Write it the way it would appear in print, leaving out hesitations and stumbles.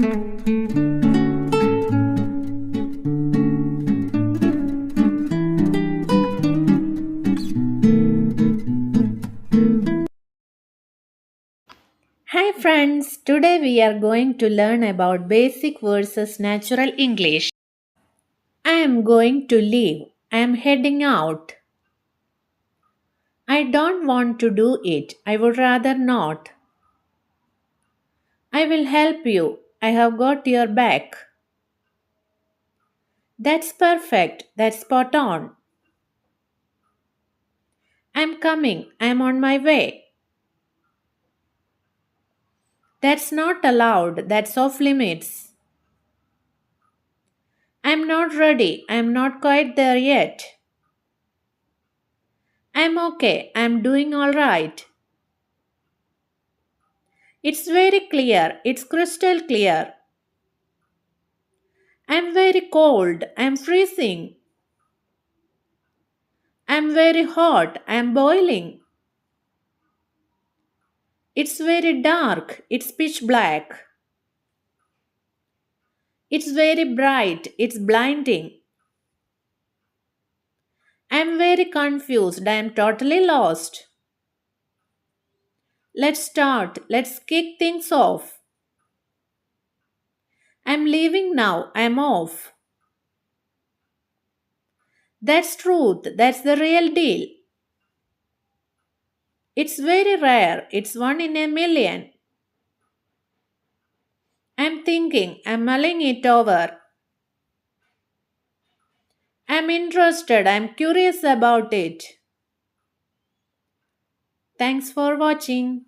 Hi friends, today we are going to learn about basic versus natural English. I am going to leave. I am heading out. I don't want to do it. I would rather not. I will help you. I have got your back. That's perfect. That's spot on. I'm coming. I'm on my way. That's not allowed. That's off limits. I'm not ready. I'm not quite there yet. I'm okay. I'm doing all right. It's very clear. It's crystal clear. I'm very cold. I'm freezing. I'm very hot. I'm boiling. It's very dark. It's pitch black. It's very bright. It's blinding. I'm very confused. I'm totally lost. Let's start. Let's kick things off. I'm leaving now. I'm off. That's truth. That's the real deal. It's very rare. It's one in a million. I'm thinking. I'm mulling it over. I'm interested. I'm curious about it. Thanks for watching.